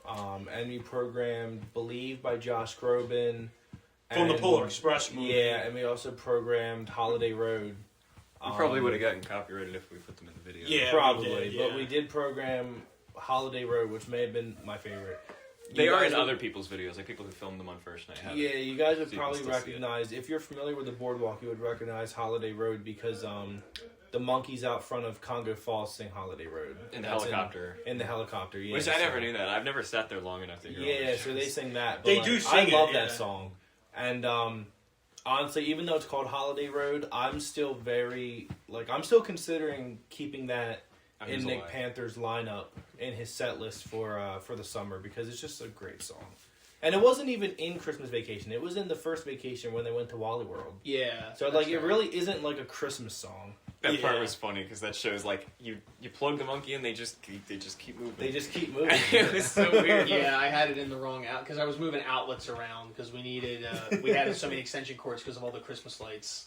And we programmed Believe by Josh Groban. From the and- Polar Express movie. Yeah, and we also programmed Holiday Road. We probably would have gotten copyrighted if we put them in the video. Yeah. Probably, we did, but yeah. we did program Holiday Road, which may have been my favorite. They You are guys in would- other people's videos, like people who filmed them on first night. have it. Yeah, you guys would So you can probably still see it. recognize, if you're familiar with the boardwalk, you would recognize Holiday Road because the monkeys out front of Congo Falls sing Holiday Road. In the That's helicopter. In the helicopter, yeah. Which I so- never knew that. I've never sat there long enough to hear all Yeah, those so they shows. sing that. But They like, do I sing it, love yeah. that song. And honestly, even though it's called Holiday Road, I'm still considering keeping that Oh, in he's Nick alive. Panther's lineup in his set list for the summer because it's just a great song. And it wasn't even in Christmas Vacation. It was in the first vacation when they went to Wally World. Yeah. So like it really isn't like a Christmas song. That part Yeah. was funny because that shows like you plug the monkey in, they just keep moving. They just keep moving. It was so weird. Yeah, I had it in the wrong out because I was moving outlets around because we needed we had so many extension cords because of all the Christmas lights.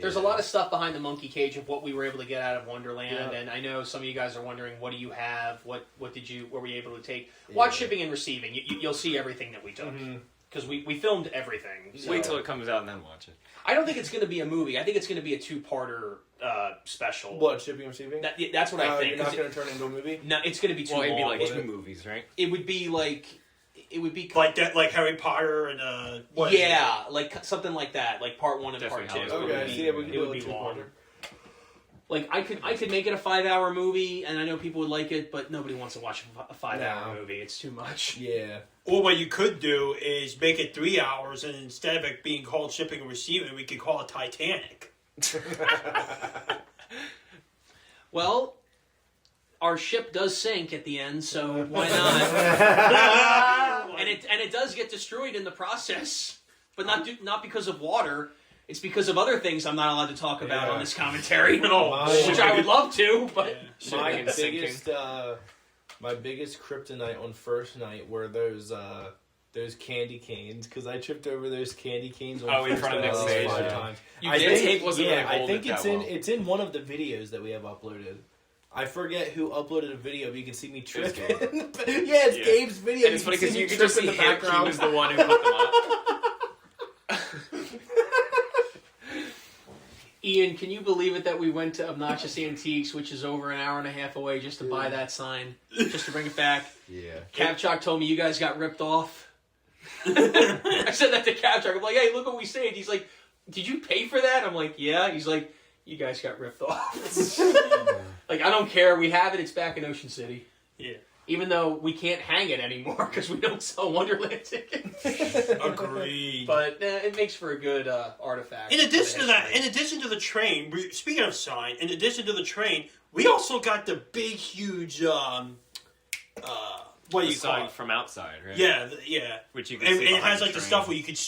There's a lot of stuff behind the monkey cage of what we were able to get out of Wonderland, Yeah. and I know some of you guys are wondering, what do you have? What were you able to take? Watch shipping and receiving. You'll see everything that we took Mhm. because we filmed everything. So. Wait till it comes out and then watch it. I don't think it's going to be a movie. I think it's going to be a two-parter special. What, shipping and receiving? That's what I think. You're not 'cause going to turn it into a movie? no, it's going to be too Well, it'd be long. like would two it? movies, right? It would be like Like that, like Harry Potter and what is yeah, like something like that, like part 1 and Definitely part 2. Hollywood. Okay, so yeah, we can it do would a be long. two-parter. Like I could make it a 5-hour movie, and I know people would like it, but nobody wants to watch a 5-hour No. movie. It's too much. Yeah. Or what you could do is make it 3 hours, and instead of it being called shipping and receiving, we could call it Titanic. Well, our ship does sink at the end, so why not? and it does get destroyed in the process, but not because of water. It's because of other things I'm not allowed to talk about on this commentary, which I would love to, but My and sinking. biggest, my biggest kryptonite on first night were those candy canes because I tripped over those candy canes on Oh, in first front of night Nick's at least stage, 5 yeah. times. You I did? think, The tape wasn't yeah, really I holding think it it's that in well. it's in one of the videos that we have uploaded. I forget who uploaded a video, but you can see me tripping. Gabe. Yeah, it's Yeah. Gabe's video. And it's funny because me you can just see trip in him. the background. He was the one who put them up. Ian, can you believe it that we went to Obnoxious Antiques, which is over an hour and a half away, just to buy that sign, just to bring it back? Yeah. Capchock told me you guys got ripped off. I said that to Capchock. I'm like, hey, look what we saved. He's like, did you pay for that? I'm like, yeah. He's like, you guys got ripped off. Like, I don't care. We have it. It's back in Ocean City. Yeah. Even though we can't hang it anymore because we don't sell Wonderland tickets. Agreed. But it makes for a good artifact. In addition to that, history. in addition to the train, speaking of sign, in addition to the train, we also got the big, huge, what do The you call sign it? from outside, right? Yeah, yeah. Which you can And see it behind has like the train. stuff where you could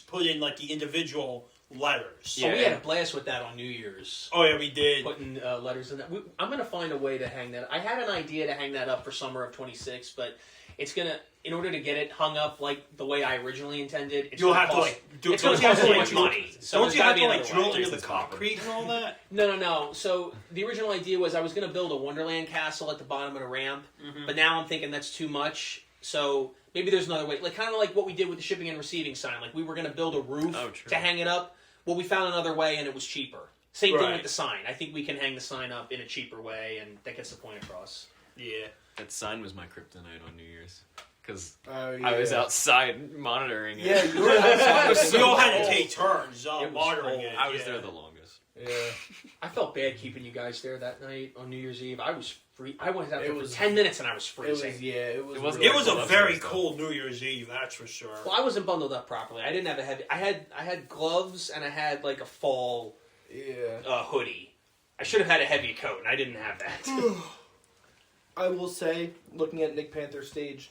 put in like the individual letters. Oh, we Yeah. had a blast with that on New Year's. Oh yeah, we did. Putting letters in that. I'm going to find a way to hang that. I had an idea to hang that up for summer of 26, but it's going to, in order to get it hung up like the way I originally intended, it's You'll gonna have to cost, like do. it's going to don't cost you too have to, much like, money. So Don't there's you gotta have be to like another drill way. into the Jason's popping. concrete and all that? No. So the original idea was I was going to build a Wonderland castle at the bottom of the ramp, but now I'm thinking that's too much. So maybe there's another way, like kind of like what we did with the shipping and receiving sign. Like we were going to build a roof to hang it up. Well, we found another way, and it was cheaper. Same thing Right. with the sign. I think we can hang the sign up in a cheaper way, and that gets the point across. Yeah. That sign was my kryptonite on New Year's. Because Oh, yeah. I was outside monitoring it. Yeah, you were outside. We all had to take turns It was monitoring cold. it. I was yeah. there the longest. Yeah. I felt bad keeping you guys there that night on New Year's Eve. I was free. I went out there It was- for 10 minutes, and I was It freezing. was, yeah, it was. It wasn't- It really was a Well, very that's cold New Year's Eve, that's for sure. Well, I wasn't bundled up properly. I didn't have a heavy. I had gloves, and I had like a fall Yeah. hoodie. I should have had a heavy coat, and I didn't have that. I will say, looking at Nick Panther stage,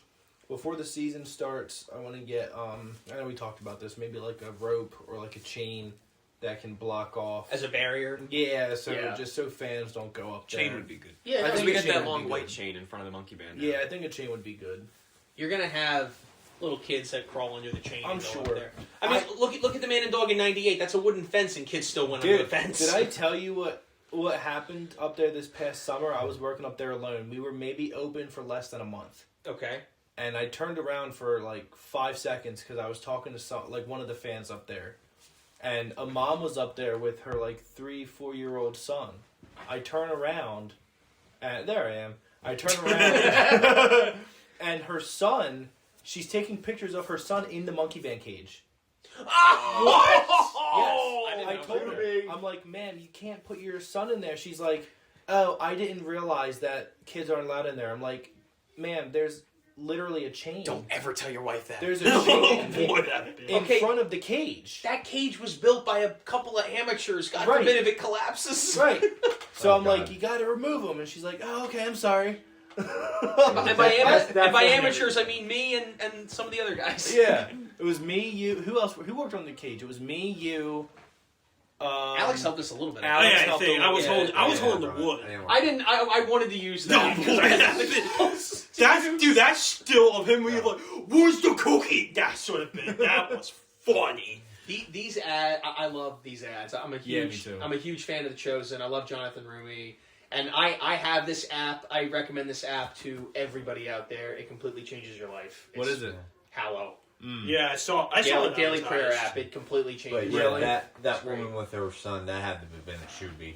before the season starts, I want to get, I know we talked about this, maybe like a rope or like a chain that can block off. As a barrier. Yeah, so Yeah. just so fans don't go up Chain there. would be good. Yeah, I Because think we a got chain that would long be white good. chain in front of the monkey band. now. Yeah, I think a chain would be good. you're gonna have little kids that crawl under the chain. I'm and go sure. Up there. I mean, look at the Man and Dog in '98. That's a wooden fence, and kids still went under the Dude, fence. did I tell you what happened up there this past summer? I was working up there alone. We were maybe open for less than a month. Okay. And I turned around for like 5 seconds because I was talking to one of the fans up there, and a mom was up there with her like 3-4-year-old son. I turn around, and there I am. I turn around, and her son. She's taking pictures of her son in the monkey band cage. What? Yes, I didn't I know told that. her. I'm like, ma'am, you can't put your son in there. She's like, oh, I didn't realize that kids aren't allowed in there. I'm like, ma'am, there's literally a chain. Don't ever tell your wife that. There's a chain Oh, boy, that'd be- in Okay. front of the cage. That cage was built by a couple of amateurs. God Right. forbid if it collapses. Right. So Oh, I'm like, God. you got to remove them, and she's like, oh, okay, I'm sorry. And That's by definitely- amateurs, I mean me and some of the other guys. Yeah, it was me, you. Who else? Who worked on the cage? It was me, you. Alex helped us a little bit. Oh, Alex yeah, I helped think a I little- was yeah, holding. I was yeah, holding the wood. I didn't. I wanted to use that. No, because I had nothing else. That's still of him. Where you're like, "Where's the cookie?" That sort of thing. That was funny. These ads, I love these ads. I'm a Yeah, me huge, too. I'm a huge fan of The Chosen. I love Jonathan Rumi, and I have this app. I recommend this app to everybody out there. It completely changes your life. What is it? Hallow. Yeah, I saw. I saw it Daily advertised. prayer app. It completely But changes yeah, your life. that great. woman with her son, that had to have been a Shuby.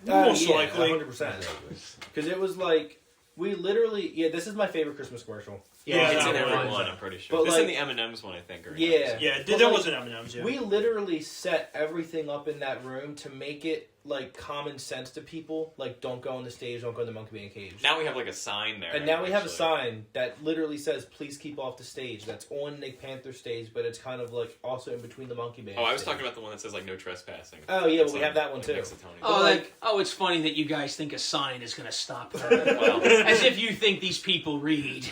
Most likely. 100%. Because it was like, we literally, this is my favorite Christmas commercial. Yeah, It's that in every one. one, I'm pretty sure. But, This like- in the M&M's one, I think. Or Yeah. Yeah, But, there like, was an M&M's. Yeah. We literally set everything up in that room to make it like common sense to people. Like, don't go on the stage, don't go in the monkey band cage. Now we have like a sign there. And now we have a actually. sign that literally says, please keep off the stage. That's on Nick Panther stage, but it's kind of like also in between the monkey band. Oh, I was stage. talking about the one that says like no trespassing. Oh, yeah, It's well, we have that one like, too. next to Tony. Oh, it's funny that you guys think a sign is going to stop her. Well, As if you think these people read.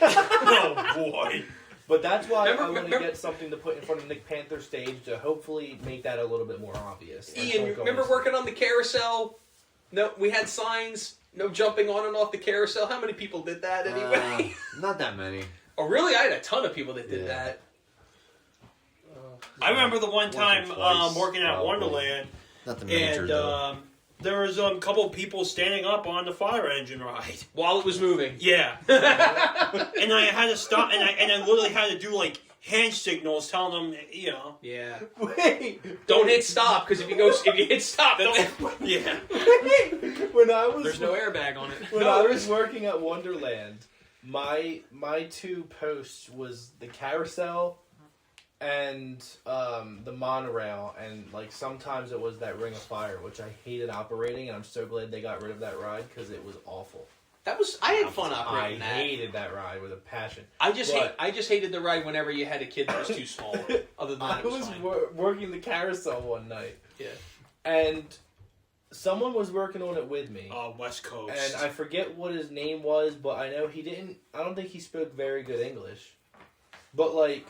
Oh boy. But that's why I want to Remember- get something to put in front of Nick Panther stage to hopefully make that a little bit more obvious. Like, Ian, don't go remember on- working on the carousel? No, we had signs. No jumping on and off the carousel. How many people did that anyway? Not that many. Oh, really? I had a ton of people that did Yeah. that. I remember the one Once or time twice, working at probably. Wonderland, Not the major and though. there was a couple people standing up on the fire engine ride. While it was moving. Yeah, and I had to stop, and I literally had to do like hand signals, telling them, you know, Yeah. Wait! Don't hit stop, because if you hit stop, don't. yeah. When I was there's no airbag on it. when No, I there was working at Wonderland, my two posts was the carousel and the monorail, and like sometimes it was that Ring of Fire, which I hated operating, and I'm so glad they got rid of that ride because it was awful. I had fun operating I that. hated that ride with a passion. I just But- hated the ride whenever you had a kid that was too small. Other than that, I it was was fine. working the carousel one night. Yeah. And someone was working on it with me. West Coast. And I forget what his name was, but I know I don't think he spoke very good English. But, like,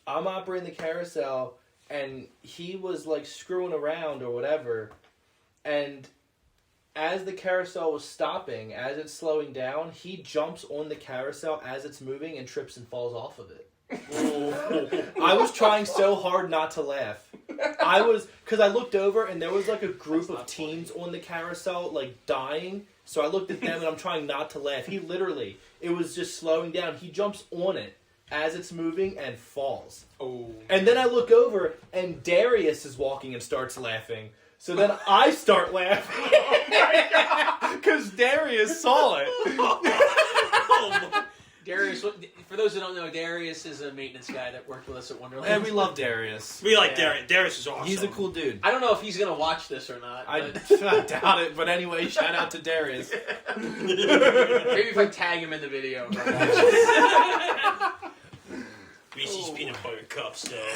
I'm operating the carousel, and he was, like, screwing around or whatever. And as the carousel was stopping, as it's slowing down, he jumps on the carousel as it's moving and trips and falls off of it. I was trying so hard not to laugh. Because I looked over and there was like a group of teens on the carousel, like dying. So I looked at them and I'm trying not to laugh. He literally, it was just slowing down. He jumps on it as it's moving and falls. Oh. And then I look over and Darius is walking and starts laughing. So then I start laughing. Because Darius saw it. Darius, for those who don't know, Darius is a maintenance guy that worked with us at Wonderland. And we love Darius. We like Yeah. Darius. Darius is awesome. He's a cool dude. I don't know if he's gonna watch this or not. I But doubt it, but anyway, shout out to Darius. maybe if I tag him in the video. Reese's peanut butter cups, though.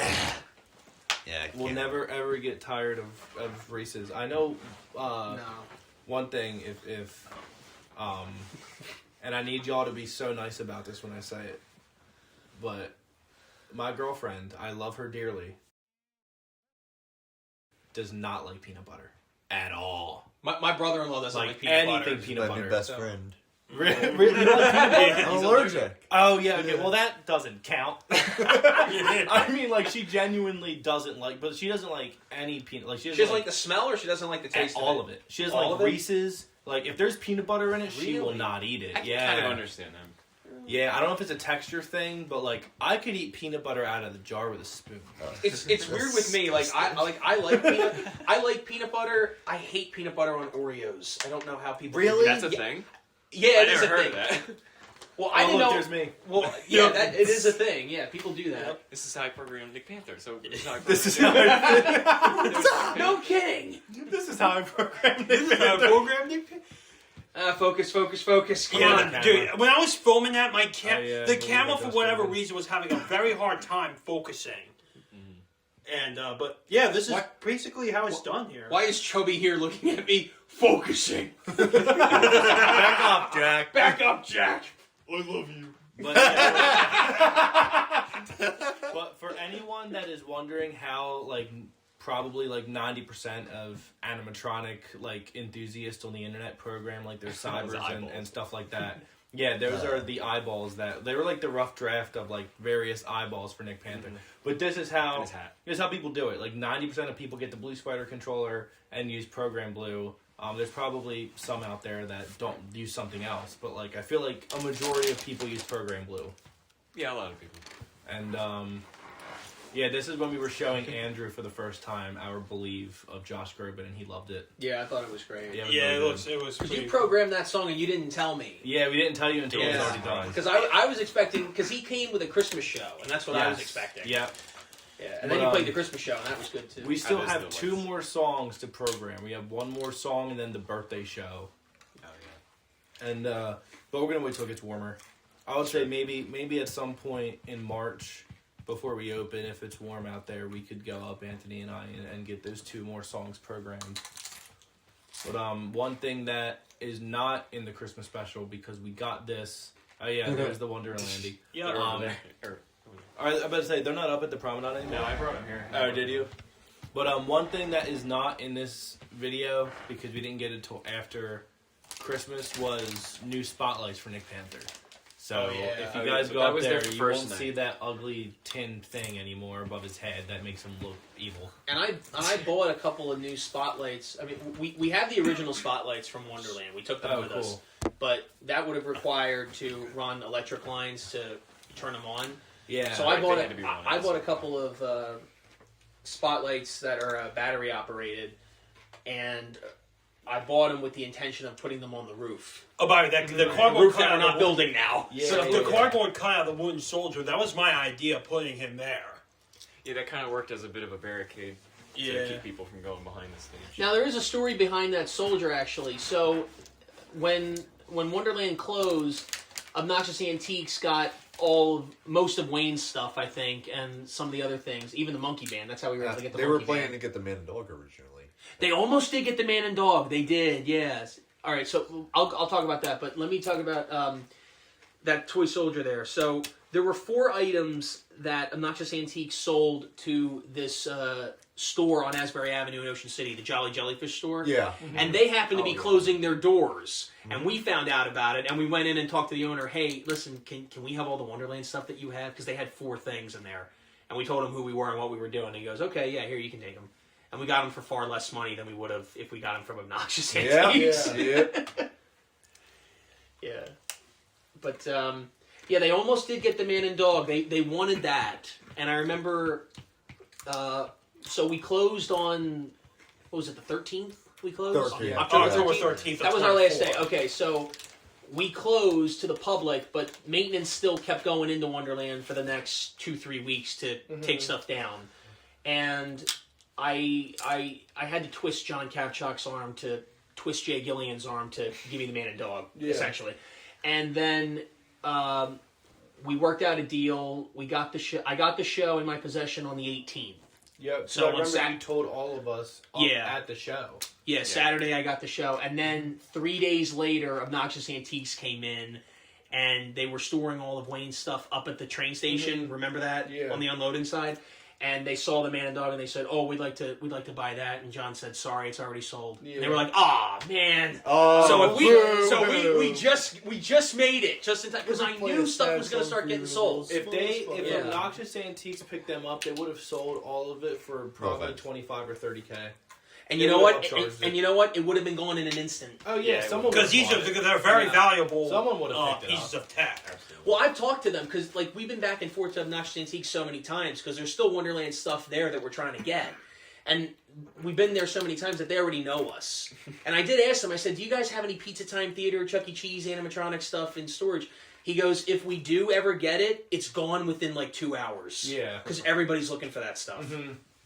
Yeah, We'll never ever get tired of Reese's. I know No. one thing, if and I need y'all to be so nice about this when I say it, but my girlfriend, I love her dearly, does not like peanut butter at all. My brother-in-law doesn't like peanut anything butter. peanut my new butter. best so- friend. Really? You like peanut butter? I'm allergic. Oh yeah, okay. Well, that doesn't count. I mean, like she genuinely doesn't like, but she doesn't like any peanut. Like She doesn't like the smell, or she doesn't like the taste all of of it. She doesn't All like of it? Reese's. Like if there's peanut butter in it, she will Really? not eat it. I can Yeah, kind of understand that. yeah. I don't know if it's a texture thing, but like I could eat peanut butter out of the jar with a spoon. It's weird with me. Like I like peanut butter. I hate peanut butter on Oreos. I don't know how people Really? That's a Yeah. thing? Yeah, I it is never a heard thing. of that. Well, I Oh, didn't look, know. there's me. Well, yeah, it is a thing. Yeah, people do that. This is how I programmed Nick Panther. So this is how I This is programmed how Nick No kidding. this is how I programmed it. Programmed Focus. Come Yeah, on. the dude. camera. When I was filming that, my Oh, yeah, the we camera did for those whatever films. reason was having a very hard time focusing. And but yeah, this is What? basically how it's done here. Why is Chubby here looking at me, focusing? Back up, Jack. Back up, Jack. I love you. But, but for anyone that is wondering how, like, probably like 90% of animatronic like enthusiasts on the internet program like their Those cybers and eyeballs. stuff like that. Yeah, those are the eyeballs that they were like the rough draft of like various eyeballs for Nick Panther. But this is how His hat. Here's how people do it. Like 90% of people get the Blue Spider controller and use Program Blue. There's probably some out there that don't use something else, but like I feel like a majority of people use Program Blue. Yeah, a lot of people. And yeah, this is when we were showing Andrew for the first time our Believe of Josh Groban, and he loved it. Yeah, I thought it was great. Yeah, Yeah, really it was Because pretty you programmed that song and you didn't tell me. Yeah, we didn't tell you until it was Yeah. already done. Because I was expecting, because he came with a Christmas show, and that's what I was Yes. expecting. Yeah. Yeah, and But, then you played the Christmas show, and that was good too. We still That is have the 2 list. more songs to program. We have 1 more song and then the birthday show. Oh yeah. And but we're gonna wait till it gets warmer. I would say maybe at some point in March, before we open, if it's warm out there, we could go up, Anthony and I, and get those 2 more songs programmed. But one thing that is not in the Christmas special because we got this. Oh yeah, there's the Wonderlandy. Yeah. They're Um, over there. Or, I was about to say they're not up at the promenade anymore. no, I brought him here. Oh, did you? But one thing that is not in this video because we didn't get it till after Christmas was new spotlights for Nick Panther. So Oh, yeah. if you Oh, guys yeah, go but that up was there, their you first won't night. see that ugly tin thing anymore above his head. That makes him look evil. And I bought a couple of new spotlights. I mean, we have the original spotlights from Wonderland. We took them Oh, with cool. us, but that would have required to run electric lines to turn them on. Yeah. So I Right, bought they had to be run I on bought a couple of spotlights that are battery operated, and I bought them with the intention of putting them on the roof. Oh, by the way, the The cardboard roof cut that we're out not the building now. Yeah. So the cardboard cut out of the wooden soldier. That was my idea, putting him there. Yeah, that kind of worked as a bit of a barricade to keep people from going behind the stage. Now there is a story behind that soldier actually. So when when Wonderland closed, Obnoxious Antiques got most of Wayne's stuff, I think, and some of the other things, even the Monkey Band. That's how we were able to get the They Monkey were planning Band. to get the man and dog originally. They almost did get the Man and Dog. They did, yes. All right, so I'll talk about that, but let me talk about that toy soldier there. So there were 4 items that Obnoxious Antiques sold to this store on Asbury Avenue in Ocean City, the Jolly Jellyfish store. Yeah. And they happened to be yeah. closing their doors. And we found out about it, and we went in and talked to the owner, hey, listen, can we have all the Wonderland stuff that you have? Because they had 4 things in there. And we told him who we were and what we were doing. And he goes, okay, yeah, here, you can take them. And we got them for far less money than we would have if we got them from Obnoxious Antiques. Yeah. Yeah. But, yeah, they almost did get the Man and Dog. They wanted that. And I remember, so we closed on, what was it, the 13th we closed? 13th, yeah. October October 13th. 13th. That was our last day. Okay, so we closed to the public, but maintenance still kept going into Wonderland for the next 2-3 weeks to take stuff down. And I had to twist John Kavchuk's arm to twist Jay Gillian's arm to give me the Man and Dog, essentially. And then we worked out a deal. We got the show. I got the show in my possession on the 18th. Yep. So So I on remember you told all of us at the show. Yeah, Saturday I got the show. And then 3 days later, Obnoxious Antiques came in, and they were storing all of Wayne's stuff up at the train station. Remember that? Yeah. On the unloading side. And they saw the Man and Dog, and they said, "Oh, we'd like to buy that." And John said, "Sorry, it's already sold." Yeah. And they were like, "Ah, man." Oh, So we just made it just in time because I knew stuff was going to start getting sold. If Yeah. Obnoxious Antiques picked them up, they would have sold all of it for probably thanks. 25 or 30K. And They you know would have what? upcharged And it. you know what? It would have been gone in an instant. Oh yeah, Yeah, someone Because they're very Yeah. valuable Someone would have picked it pieces up. of tech. Well, I've talked to them because like we've been back and forth to Obnoxious Antiques so many times because there's still Wonderland stuff there that we're trying to get, and we've been there so many times that they already know us. And I did ask them. I said, "Do you guys have any Pizza Time Theater, Chuck E. Cheese, animatronic stuff in storage?" He goes, "If we do ever get it, it's gone within like 2 hours." Yeah. because everybody's looking for that stuff.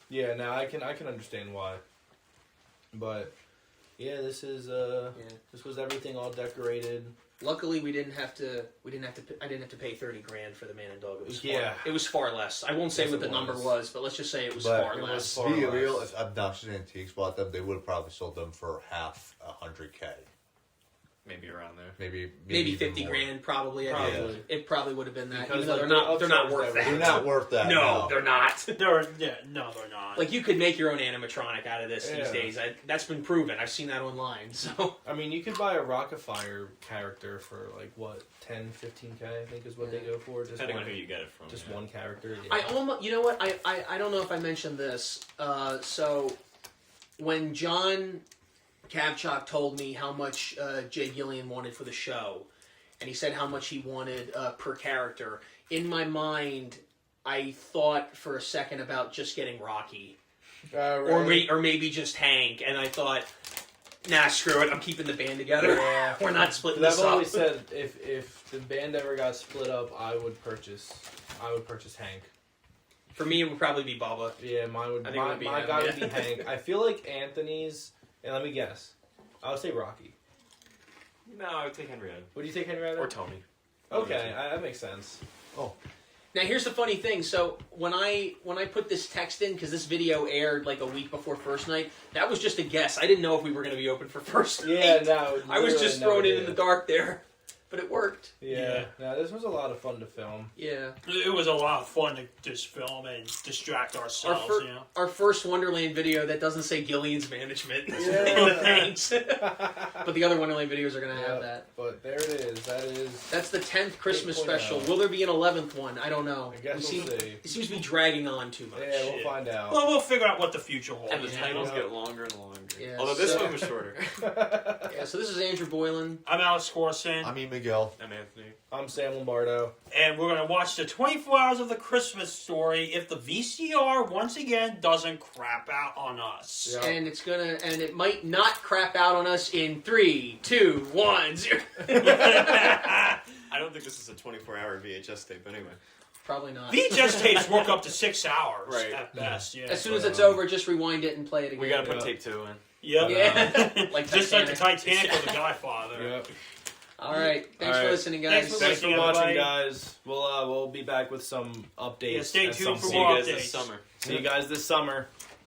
Yeah, now I can understand why. But yeah, this is this was everything all decorated. Luckily, I didn't have to pay $30,000 for the Man and Dog. It was far less. I won't say Yes, what it the number was. was, but let's just say it was But far it was less. far- Be less. real, if Obnoxious Antiques bought them, they would have probably sold them for half $100K. Maybe around there. Maybe Maybe even 50 more. grand, probably. Probably. It probably would have been that, Because, even though like, they're not upcharged worth that. everything. They're not worth that. No, they're not. They're no, they're not. Like you could make your own animatronic out of this these Yeah. days. That's been proven. I've seen that online. So I mean, you could buy a Rockafire character for like what 10, 15K, I think is what they go for. Just Depending one, on who you get it from. just yeah. one character. Yeah. I almost, you know what? I don't know if I mentioned this. So when John Kavchuk told me how much Jay Gillian wanted for the show, and he said how much he wanted per character, in my mind, I thought for a second about just getting Rocky, or maybe just Hank, and I thought, nah, screw it, I'm keeping the band together. Yeah. We're not splitting I've this up. always said if the band ever got split up, I would purchase Hank. For me, it would probably be Bubba. Yeah, mine would. I think it My, would be my him, guy yeah. would be Hank. I feel like Anthony's. And let me guess. I would say Rocky. No, I would take Henrietta. What do you take, Henrietta? Or Tony. Okay, that makes sense. Now here's the funny thing. So when I put this text in, because this video aired like a week before first night, that was just a guess. I didn't know if we were going to be open for first night. Yeah, no. I was just literally thrown no in the idea. dark there, but it worked. Yeah. No, this was a lot of fun to film. Yeah. It was a lot of fun to just film and distract ourselves. Our, you know. our first Wonderland video that doesn't say Gillian's management in Yeah. the thanks. But the other Wonderland videos are going to have that. But there it is. That is. That's the 10th Christmas 8.0. special. Will there be an 11th one? I don't know. I guess we'll see. It seems to be dragging on too much. Yeah, we'll find out. Well, we'll figure out what the future holds. And the Yeah. titles get longer and longer. Yeah, Although this so- one was shorter. Yeah, so this is Andrew Boylan. I'm Alex Corson, I mean, Miguel. I'm Anthony. I'm Sam Lombardo. and we're going to watch the 24 Hours of the Christmas Story if the VCR once again doesn't crap out on us. Yeah. And it might not crap out on us in 3, 2, 1, 0. I don't think this is a 24-hour VHS tape anyway. Probably not. VHS tapes work up to 6 hours Right. at best. Yeah. As soon as it's over, just rewind it and play it again. We gotta put Yeah. tape 2 in. Yep. Yeah. Like Just like the Titanic. Titanic or the Godfather. Yep. All right. Thanks All for right. listening, guys. Thanks for Thanks for listening, watching, everybody. guys. We'll be back with some updates. Yeah, stay at tuned some for See you more point. guys updates. this summer. See you guys this summer.